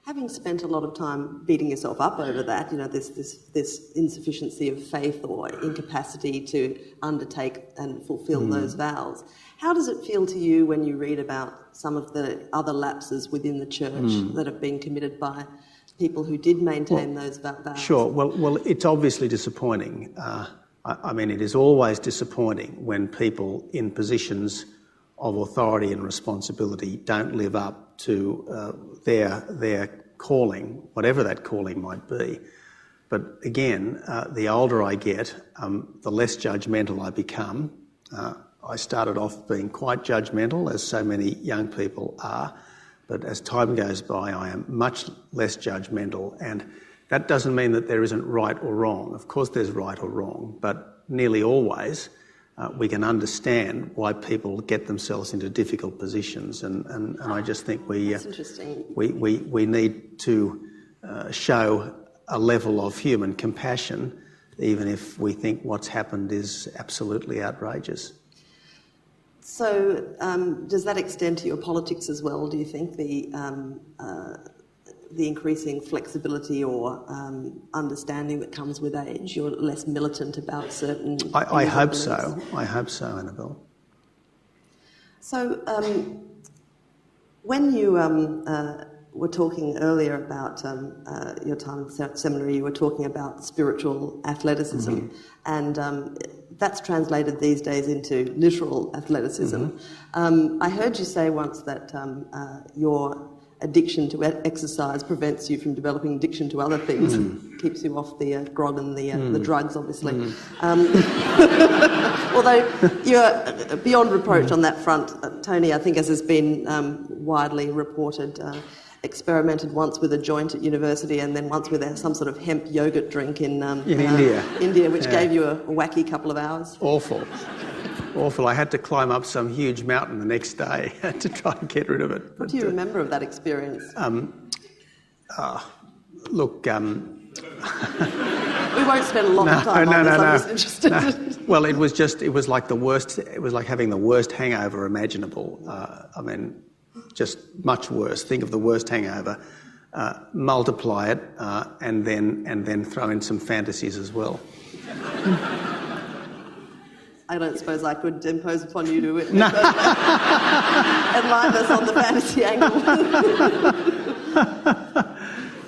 Having spent a lot of time beating yourself up over that, this insufficiency of faith or incapacity to undertake and fulfil those vows, how does it feel to you when you read about some of the other lapses within the church that have been committed by people who did maintain those vows? Sure. Well, it's obviously disappointing. I mean, it is always disappointing when people in positions of authority and responsibility don't live up to their calling, whatever that calling might be. But again, the older I get, the less judgmental I become. I started off being quite judgmental, as so many young people are, but as time goes by, I am much less judgmental, and that doesn't mean that there isn't right or wrong. Of course there's right or wrong, but nearly always we can understand why people get themselves into difficult positions, and I just think we need to show a level of human compassion, even if we think what's happened is absolutely outrageous. So does that extend to your politics as well, do you think, the increasing flexibility or understanding that comes with age? You're less militant about certain things? I hope so. I hope so, Annabel. So when you were talking earlier about your time in seminary, you were talking about spiritual athleticism, and that's translated these days into literal athleticism. I heard you say once that your addiction to exercise prevents you from developing addiction to other things, keeps you off the grog and the drugs, obviously. Although you're beyond reproach on that front, Tony, I think, as has been widely reported, experimented once with a joint at university and then once with some sort of hemp yogurt drink in India, which gave you a wacky couple of hours. Awful. I had to climb up some huge mountain the next day to try and get rid of it. What do you remember of that experience? Look... we won't spend a lot of time on this. I'm just interested. Well, it was like the worst. It was like having the worst hangover imaginable. I mean, just much worse. Think of the worst hangover, multiply it, and then throw in some fantasies as well. I don't suppose I could impose upon you to enlighten us on the fantasy angle.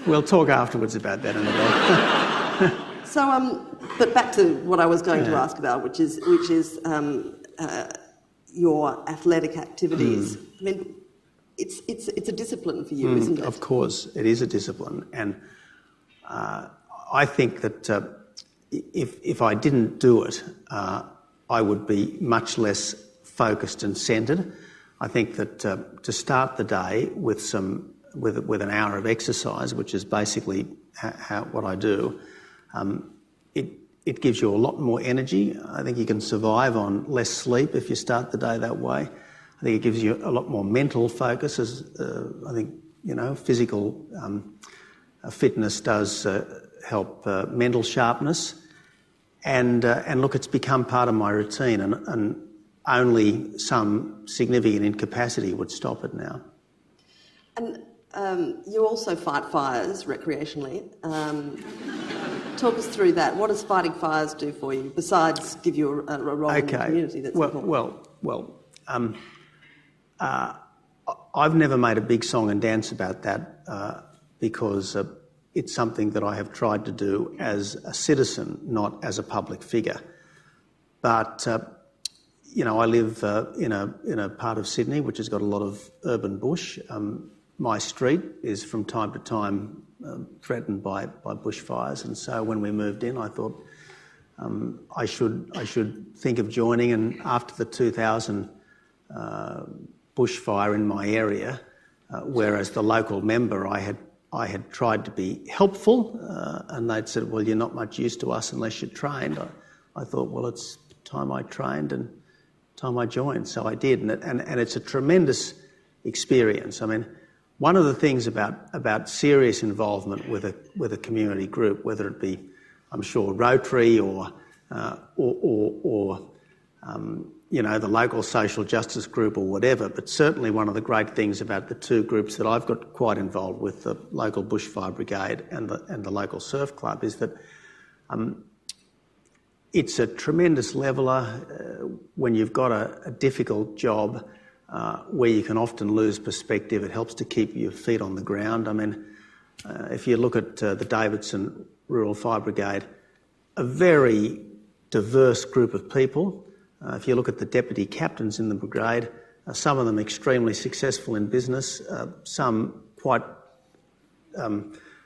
We'll talk afterwards about that, Annabel. So, but back to what I was going to ask about, which is your athletic activities. I mean, it's a discipline for you, isn't it? Of course, it is a discipline, and I think that if I didn't do it, I would be much less focused and centred. I think that to start the day with an hour of exercise, which is basically what I do, it gives you a lot more energy. I think you can survive on less sleep if you start the day that way. I think it gives you a lot more mental focus. I think physical fitness does help mental sharpness. And look, it's become part of my routine, and only some significant incapacity would stop it now. And you also fight fires recreationally. Talk us through that. What does fighting fires do for you, besides give you a role in the community that's important? I've never made a big song and dance about that because it's something that I have tried to do as a citizen, not as a public figure. But I live in a part of Sydney which has got a lot of urban bush. My street is from time to time threatened by bushfires, and so when we moved in, I thought I should think of joining. And after the 2000 bushfire in my area, whereas the local member I had tried to be helpful, and they'd said, well, you're not much use to us unless you're trained. I thought, well, it's time I trained and time I joined, so I did, and it's a tremendous experience. I mean, one of the things about serious involvement with a community group, whether it be, I'm sure, Rotary or the local social justice group or whatever, but certainly one of the great things about the two groups that I've got quite involved with, the local bushfire brigade and the local surf club, is that it's a tremendous leveller when you've got a difficult job where you can often lose perspective. It helps to keep your feet on the ground. I mean, if you look at the Davidson Rural Fire Brigade, a very diverse group of people. If you look at the deputy captains in the brigade, some of them extremely successful in business, some quite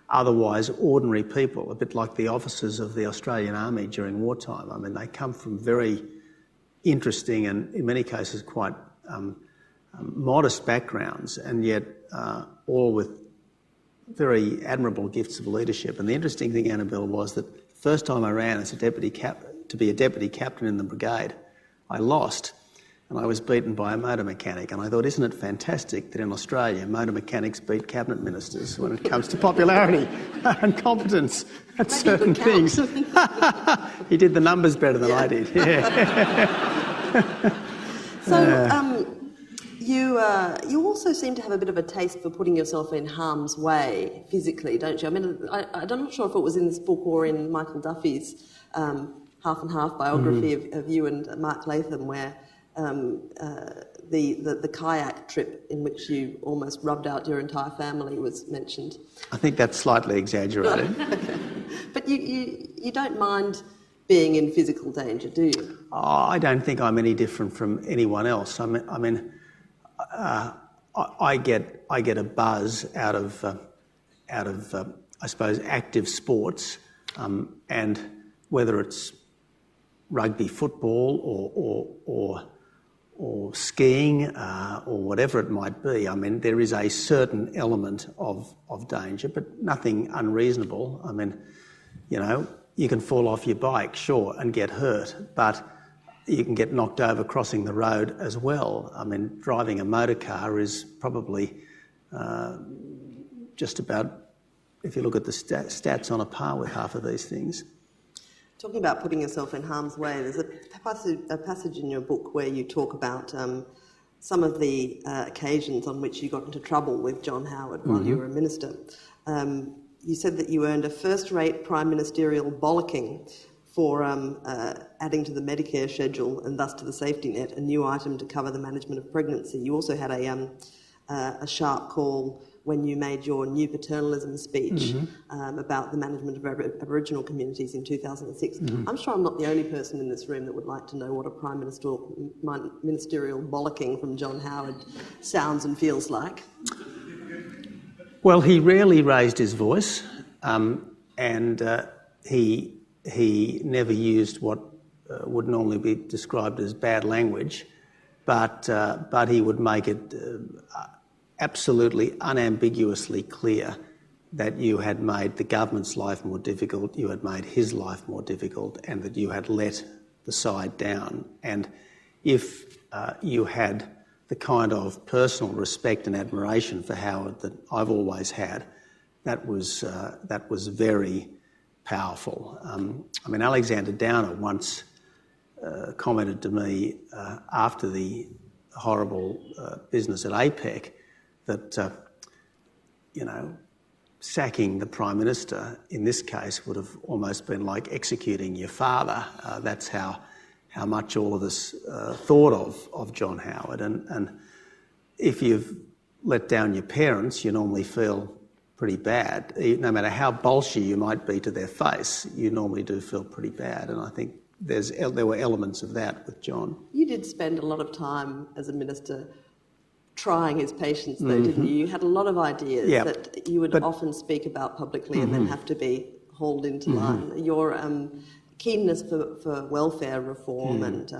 otherwise ordinary people, a bit like the officers of the Australian Army during wartime. I mean, they come from very interesting and, in many cases, quite modest backgrounds, and yet all with very admirable gifts of leadership. And the interesting thing, Annabel, was that the first time I ran as to be a deputy captain in the brigade, I lost, and I was beaten by a motor mechanic. And I thought, isn't it fantastic that in Australia motor mechanics beat cabinet ministers when it comes to popularity and competence at certain things? He did the numbers better than I did. Yeah. So you also seem to have a bit of a taste for putting yourself in harm's way physically, don't you? I mean, I'm not sure if it was in this book or in Michael Duffy's half and half biography of you and Mark Latham, where the kayak trip in which you almost rubbed out your entire family was mentioned. I think that's slightly exaggerated. But you don't mind being in physical danger, do you? Oh, I don't think I'm any different from anyone else. I get a buzz out of I suppose active sports, and whether it's rugby football or skiing or whatever it might be. I mean, there is a certain element of danger, but nothing unreasonable. I mean, you can fall off your bike, sure, and get hurt, but you can get knocked over crossing the road as well. I mean, driving a motor car is probably just about, if you look at the stats, on a par with half of these things. Talking about putting yourself in harm's way, there's a passage in your book where you talk about some of the occasions on which you got into trouble with John Howard while you were a minister. You said that you earned a first-rate prime ministerial bollocking for adding to the Medicare schedule and thus to the safety net a new item to cover the management of pregnancy. You also had a sharp call when you made your new paternalism speech about the management of Aboriginal communities in 2006. I'm sure I'm not the only person in this room that would like to know what a prime ministerial bollocking from John Howard sounds and feels like. Well, he rarely raised his voice, and he never used what would normally be described as bad language, but he would make it absolutely unambiguously clear that you had made the government's life more difficult, you had made his life more difficult, and that you had let the side down. And if you had the kind of personal respect and admiration for Howard that I've always had, that was very powerful. I mean, Alexander Downer once commented to me after the horrible business at APEC that, sacking the Prime Minister in this case would have almost been like executing your father. That's how much all of us thought of John Howard. And if you've let down your parents, you normally feel pretty bad. No matter how bolshy you might be to their face, you normally do feel pretty bad. And I think there were elements of that with John. You did spend a lot of time as a minister trying his patience, though, didn't you? You had a lot of ideas that you would often speak about publicly and then have to be hauled into line. Your keenness for welfare reform and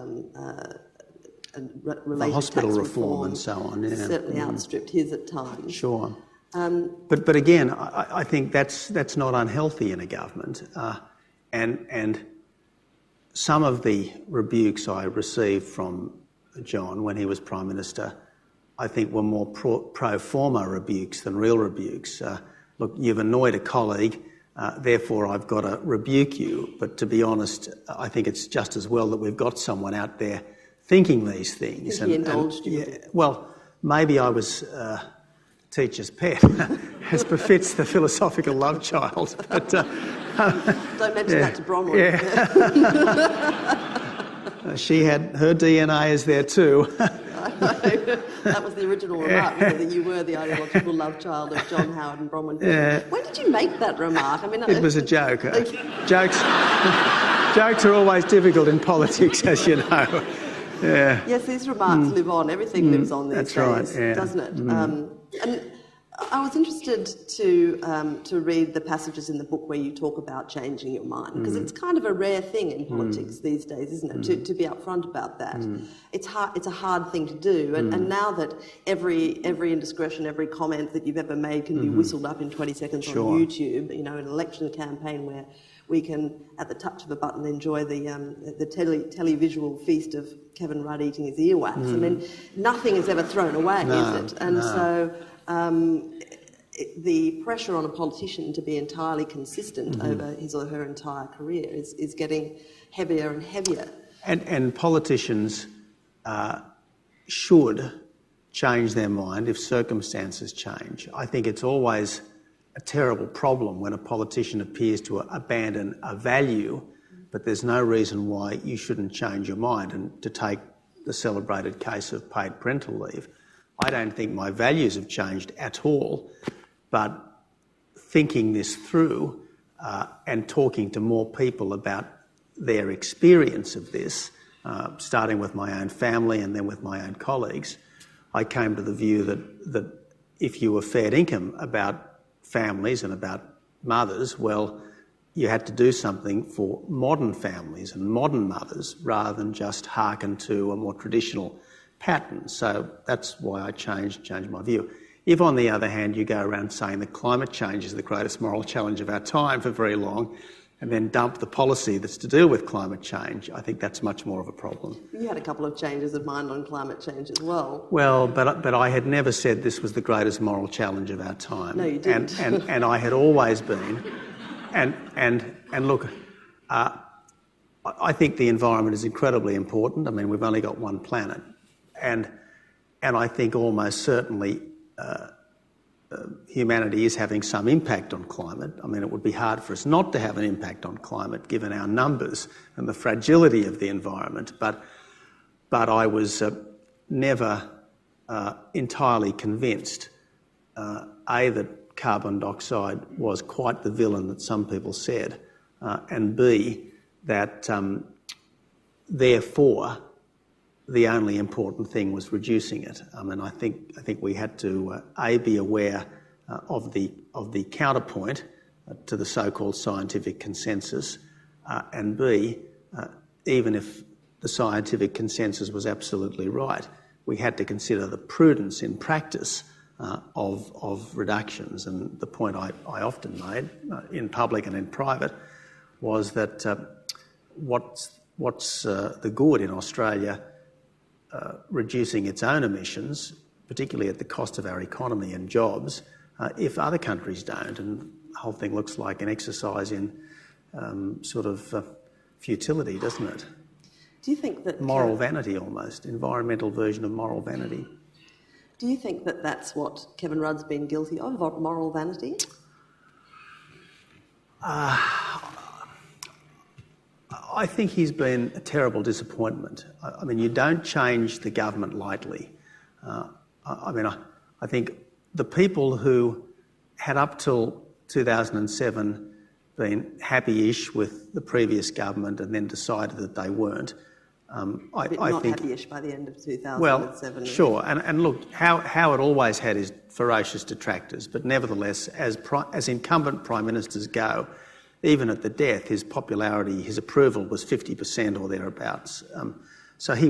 related hospital tax reform and so on, certainly outstripped his at times. Sure. But again, I think that's not unhealthy in a government. And some of the rebukes I received from John when he was Prime Minister, I think were more pro forma rebukes than real rebukes. Look, you've annoyed a colleague, therefore I've got to rebuke you. But to be honest, I think it's just as well that we've got someone out there thinking these things. He indulged you. Yeah, well, maybe I was teacher's pet, as befits the philosophical love child. But, don't mention that to Bronwyn. Yeah. She had her DNA is there too. That was the original remark, wasn't it, that you were the ideological love child of John Howard and Bronwyn. When did you make that remark? I mean, it was a joke. Jokes are always difficult in politics, as you know. Yeah. Yes, these remarks live on. Everything lives on these days, right, yeah. doesn't it? And I was interested to read the passages in the book where you talk about changing your mind, because it's kind of a rare thing in politics these days, isn't it? To be upfront about that. It's hard. It's a hard thing to do, and now that every indiscretion, every comment that you've ever made can be whistled up in 20 seconds on YouTube, you know, an election campaign where we can, at the touch of a button, enjoy the televisual feast of Kevin Rudd eating his earwax. I mean, nothing is ever thrown away, is it? And so the pressure on a politician to be entirely consistent over his or her entire career is getting heavier and heavier. And politicians should change their mind if circumstances change. I think it's always a terrible problem when a politician appears to abandon a value, but there's no reason why you shouldn't change your mind. And to take the celebrated case of paid parental leave, I don't think my values have changed at all, but thinking this through and talking to more people about their experience of this, starting with my own family and then with my own colleagues, I came to the view that if you were fair income about families and about mothers, well, you had to do something for modern families and modern mothers rather than just hearken to a more traditional pattern. So that's why I changed my view. If, on the other hand, you go around saying that climate change is the greatest moral challenge of our time for very long, and then dump the policy that's to deal with climate change, I think that's much more of a problem. You had a couple of changes of mind on climate change as well. Well, but I had never said this was the greatest moral challenge of our time. No, you didn't. And I had always been. And look, I think the environment is incredibly important. I mean, we've only got one planet. And I think almost certainly humanity is having some impact on climate. I mean, it would be hard for us not to have an impact on climate given our numbers and the fragility of the environment. But I was never entirely convinced, A, that carbon dioxide was quite the villain that some people said, and B, that therefore the only important thing was reducing it. I mean, I think we had to A, be aware of the counterpoint to the so-called scientific consensus, and B, even if the scientific consensus was absolutely right, we had to consider the prudence in practice of reductions. And the point I often made in public and in private was that what's the good in Australia reducing its own emissions, particularly at the cost of our economy and jobs, if other countries don't? And the whole thing looks like an exercise in sort of futility, doesn't it? Do you think that... Moral vanity almost, environmental version of moral vanity. Do you think that that's what Kevin Rudd's been guilty of moral vanity? I think he's been a terrible disappointment. I mean, you don't change the government lightly. I think the people who had up till 2007 been happy-ish with the previous government and then decided that they weren't. Not happy-ish by the end of 2007. Well, sure. And look, Howard always had his ferocious detractors, but nevertheless, as incumbent prime ministers go, even at the death, his popularity, his approval was 50% or thereabouts. So he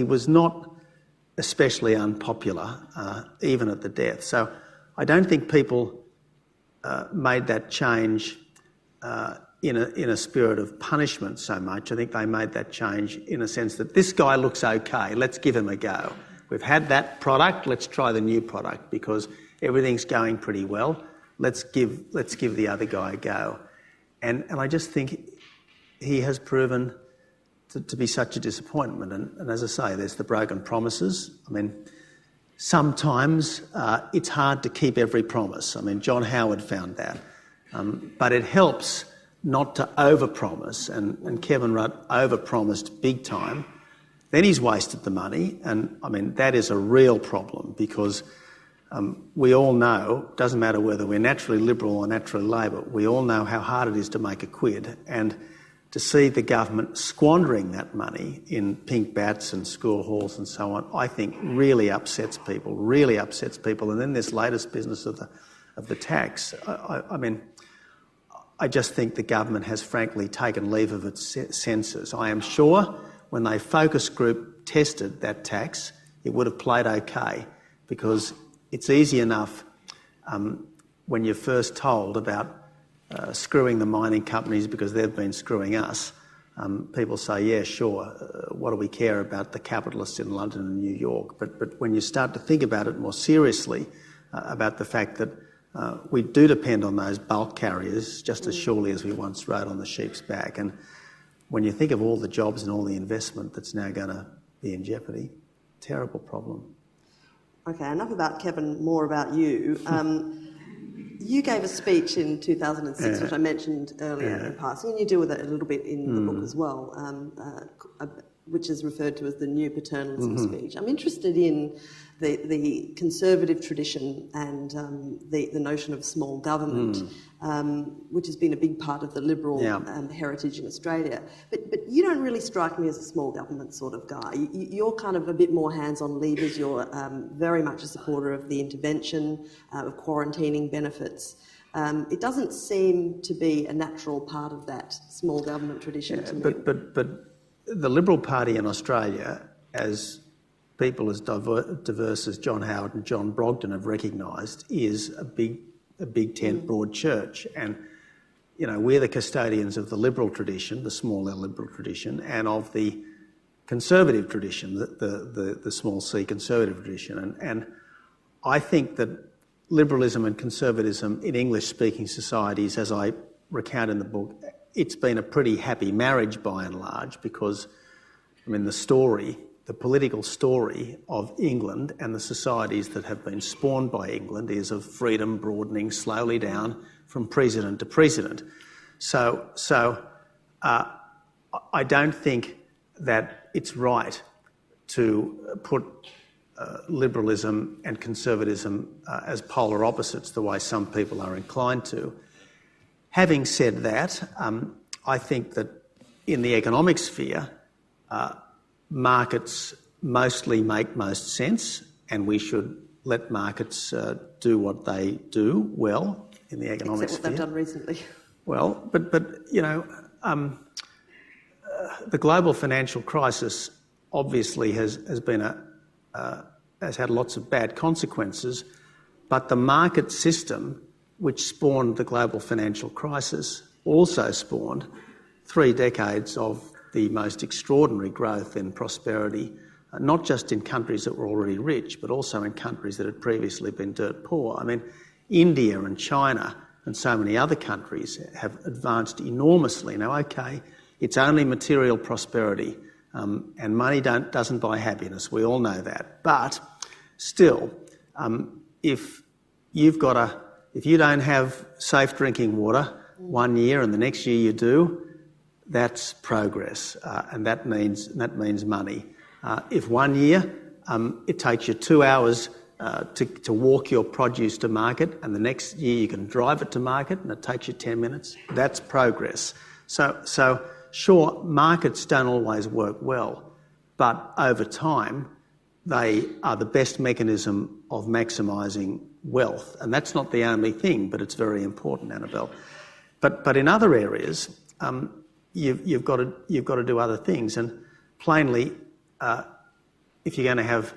was not especially unpopular, even at the death. So I don't think people made that change in a spirit of punishment so much. I think they made that change in a sense that this guy looks okay, let's give him a go. We've had that product, let's try the new product because everything's going pretty well. Let's give the other guy a go. And I just think he has proven to be such a disappointment. And as I say, there's the broken promises. I mean, sometimes it's hard to keep every promise. I mean, John Howard found that. But it helps not to overpromise, and Kevin Rudd overpromised big time. Then he's wasted the money, and I mean, that is a real problem because we all know, it doesn't matter whether we're naturally Liberal or naturally Labor, we all know how hard it is to make a quid, and to see the government squandering that money in pink bats and school halls and so on, I think really upsets people, And then this latest business of the tax, I mean, I just think the government has frankly taken leave of its senses. I am sure when they focus group tested that tax, it would have played okay because it's easy enough when you're first told about screwing the mining companies because they've been screwing us. People say, yeah, sure, what do we care about the capitalists in London and New York? But when you start to think about it more seriously, about the fact that we do depend on those bulk carriers just as surely as we once rode on the sheep's back. And when you think of all the jobs and all the investment that's now going to be in jeopardy, terrible problem. Okay, enough about Kevin, more about you. You gave a speech in 2006, which I mentioned earlier in passing, and you deal with it a little bit in the book as well, which is referred to as the new paternalism speech. I'm interested in the conservative tradition and the notion of small government, which has been a big part of the Liberal heritage in Australia. But you don't really strike me as a small government sort of guy. You're kind of a bit more hands-on levers. You're very much a supporter of the intervention, of quarantining benefits. It doesn't seem to be a natural part of that small government tradition to me. But the Liberal Party in Australia, as people as diverse as John Howard and John Brogden have recognised, is a big tent broad church. And, you know, we're the custodians of the liberal tradition, the small L liberal tradition, and of the conservative tradition, the small c conservative tradition. And I think that liberalism and conservatism in English-speaking societies, as I recount in the book, it's been a pretty happy marriage by and large because, I mean, the political story of England and the societies that have been spawned by England is of freedom broadening slowly down from president to president. So I don't think that it's right to put liberalism and conservatism as polar opposites the way some people are inclined to. Having said that, I think that in the economic sphere, markets mostly make most sense, and we should let markets do what they do well in the economic sphere. Except what they've done recently. Well, but you know, the global financial crisis obviously has had lots of bad consequences, but the market system which spawned the global financial crisis also spawned 3 decades of the most extraordinary growth and prosperity, not just in countries that were already rich, but also in countries that had previously been dirt poor. I mean, India and China and so many other countries have advanced enormously. Now, okay, it's only material prosperity, and money doesn't buy happiness. We all know that. But still, if you don't have safe drinking water one year and the next year you do, that's progress, and that means money. If one year it takes you 2 hours to walk your produce to market, and the next year you can drive it to market and it takes you 10 minutes, that's progress. So sure, markets don't always work well, but over time they are the best mechanism of maximising wealth, and that's not the only thing, but it's very important, Annabel. But in other areas, you've got to do other things, and plainly, if you're going to have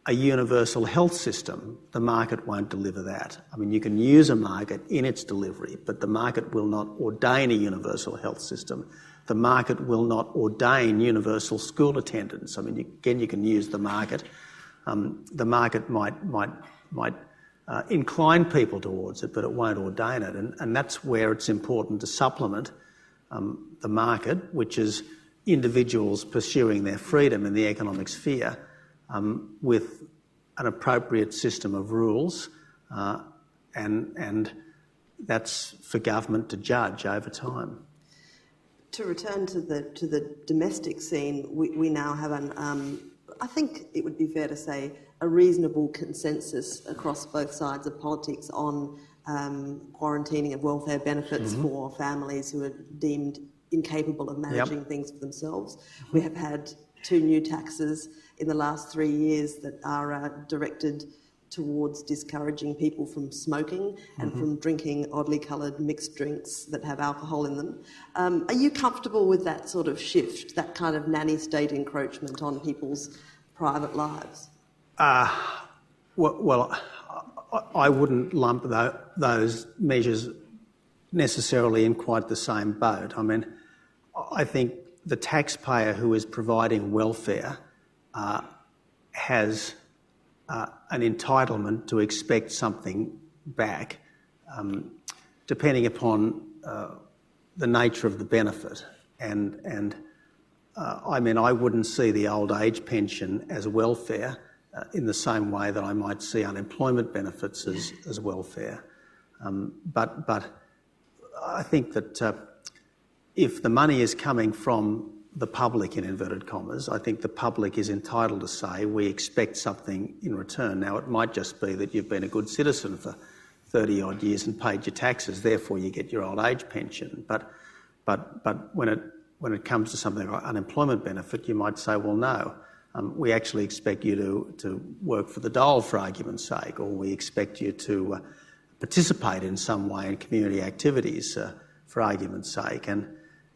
a universal health system, the market won't deliver that. I mean, you can use a market in its delivery, but the market will not ordain a universal health system. The market will not ordain universal school attendance. I mean, you can use the market. The market might incline people towards it, but it won't ordain it. And that's where it's important to supplement the market, which is individuals pursuing their freedom in the economic sphere with an appropriate system of rules, and that's for government to judge over time. To return to the domestic scene, we now have I think it would be fair to say, a reasonable consensus across both sides of politics on quarantining of welfare benefits for families who are deemed incapable of managing things for themselves. We have had 2 new taxes in the last 3 years that are directed towards discouraging people from smoking and from drinking oddly coloured mixed drinks that have alcohol in them. Are you comfortable with that sort of shift, that kind of nanny state encroachment on people's private lives? Well, I wouldn't lump those measures necessarily in quite the same boat. I mean, I think the taxpayer who is providing welfare has an entitlement to expect something back, depending upon the nature of the benefit. And I mean, I wouldn't see the old age pension as welfare in the same way that I might see unemployment benefits as welfare. But I think that if the money is coming from the public, in inverted commas, I think the public is entitled to say we expect something in return. Now, it might just be that you've been a good citizen for 30 odd years and paid your taxes, therefore you get your old age pension. But when it comes to something like unemployment benefit, you might say, well, no, we actually expect you to work for the dole, for argument's sake, or we expect you to participate in some way in community activities, for argument's sake. And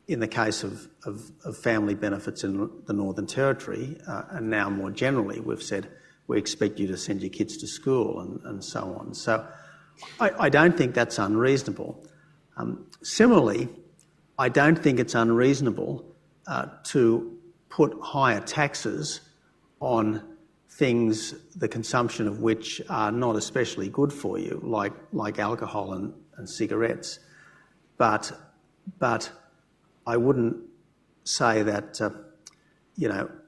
in the case of family benefits in the Northern Territory, and now more generally, we've said we expect you to send your kids to school and so on. So I don't think that's unreasonable. Similarly, I don't think it's unreasonable to put higher taxes on things the consumption of which are not especially good for you, like alcohol and cigarettes. But I wouldn't say that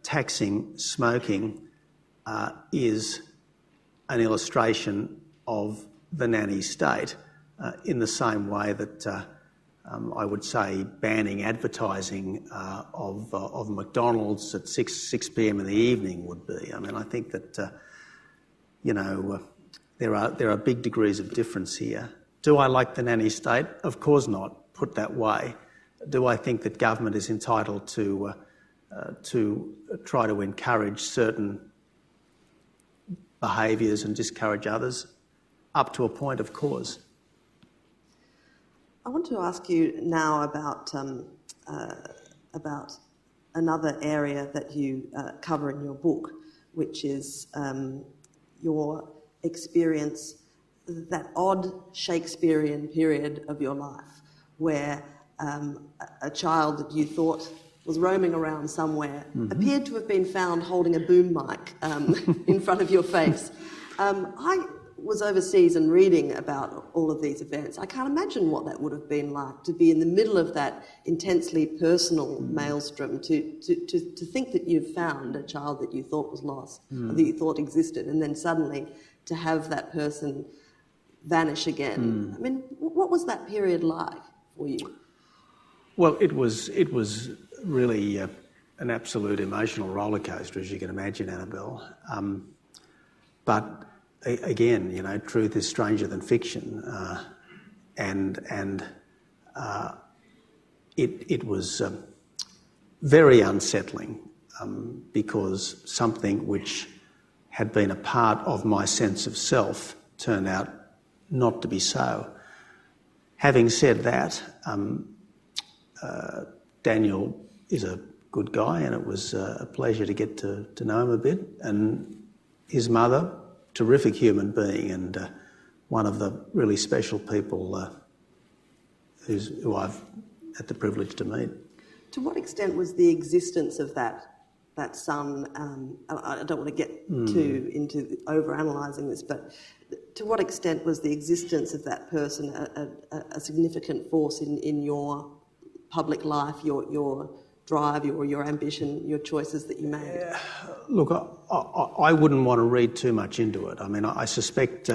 taxing smoking is an illustration of the nanny state in the same way that I would say banning advertising of McDonald's at 6 p.m. in the evening would be. I mean, I think that there are big degrees of difference here. Do I like the nanny state? Of course not. Put that way. Do I think that government is entitled to try to encourage certain behaviours and discourage others? Up to a point, of course. I want to ask you now about another area that you cover in your book, which is your experience, that odd Shakespearean period of your life where a child that you thought was roaming around somewhere appeared to have been found holding a boom mic in front of your face. I was overseas and reading about all of these events. I can't imagine what that would have been like to be in the middle of that intensely personal maelstrom, to think that you've found a child that you thought was lost, or that you thought existed, and then suddenly to have that person vanish again. I mean, what was that period like for you? Well, it was really an absolute emotional roller coaster, as you can imagine, Annabel. But again, truth is stranger than fiction, and it was very unsettling because something which had been a part of my sense of self turned out not to be so. Having said that, Daniel is a good guy, and it was a pleasure to get to know him a bit. And his mother, terrific human being, and one of the really special people who I've had the privilege to meet. To what extent was the existence of that son, I don't want to get too into over-analysing this, but to what extent was the existence of that person a significant force in your public life, your drive, your ambition, your choices that you made? Look, I wouldn't want to read too much into it. I mean, I suspect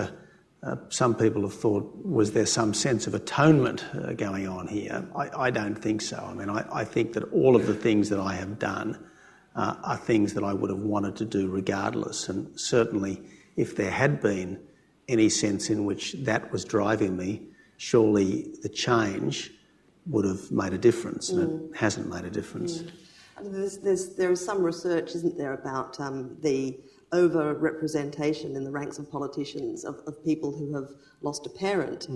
some people have thought, was there some sense of atonement going on here? I don't think so. I mean, I think that all of the things that I have done are things that I would have wanted to do regardless. And certainly, if there had been any sense in which that was driving me, surely the change would have made a difference, and it hasn't made a difference. There is some research, isn't there, about the over-representation in the ranks of politicians of people who have lost a parent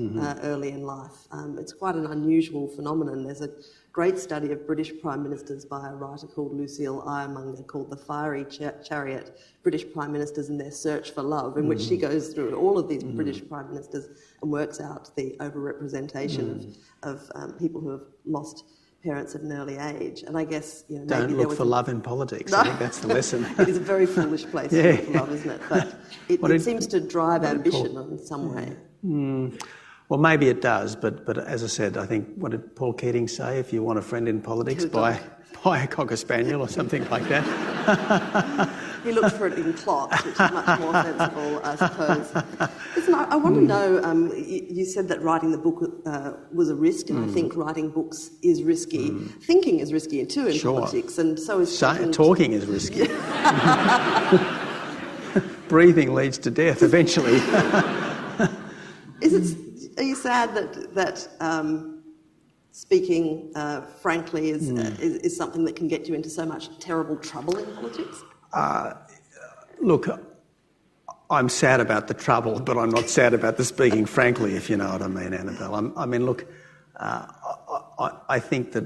early in life. It's quite an unusual phenomenon. There's a great study of British Prime Ministers by a writer called Lucille Iremonger called The Fiery Chariot, British Prime Ministers and Their Search for Love, in which she goes through all of these British Prime Ministers and works out the over-representation of people who have lost parents at an early age. And I guess, you know, don't look for love in politics. I think that's the lesson. It is a very foolish place to look for love, isn't it? But it seems to drive ambition in some way. Well, maybe it does, but as I said, I think, what did Paul Keating say? If you want a friend in politics, buy a Cocker Spaniel or something like that. He looked for it in clots, which is much more sensible, I suppose. Listen, I want to know, you said that writing the book was a risk, and I think writing books is risky. Thinking is risky too in politics, and so is talking is risky. Breathing leads to death eventually. Are you sad that speaking frankly is something that can get you into so much terrible trouble in politics? Look, I'm sad about the trouble, but I'm not sad about the speaking frankly, if you know what I mean, Annabel. I think that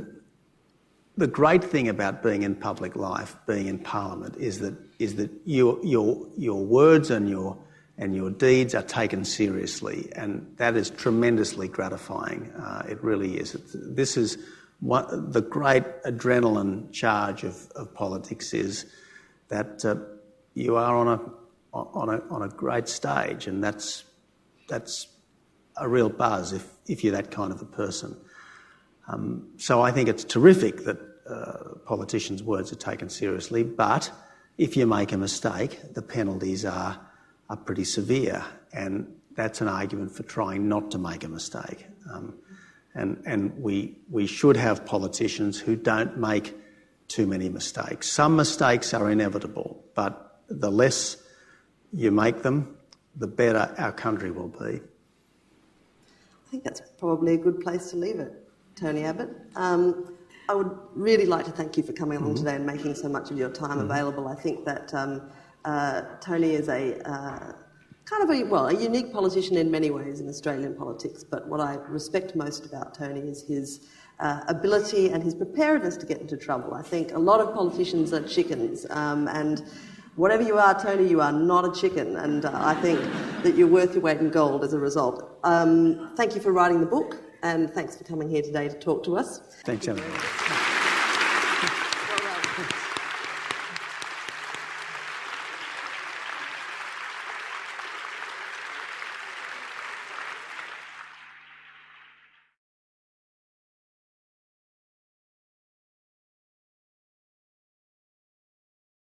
the great thing about being in public life, being in Parliament, is that your words and your deeds are taken seriously, and that is tremendously gratifying. It really is. This is the great adrenaline charge of politics, is that you are on a great stage, and that's a real buzz if you're that kind of a person. So I think it's terrific that politicians' words are taken seriously, but if you make a mistake, the penalties are pretty severe, and that's an argument for trying not to make a mistake. And we should have politicians who don't make too many mistakes. Some mistakes are inevitable, but the less you make them, the better our country will be. I think that's probably a good place to leave it, Tony Abbott. I would really like to thank you for coming along today and making so much of your time available. I think that Tony is a unique politician in many ways in Australian politics, but what I respect most about Tony is his ability and his preparedness to get into trouble. I think a lot of politicians are chickens, and whatever you are, Tony, you are not a chicken, and I think that you're worth your weight in gold as a result. Thank you for writing the book, and thanks for coming here today to talk to us. Thanks, Emma.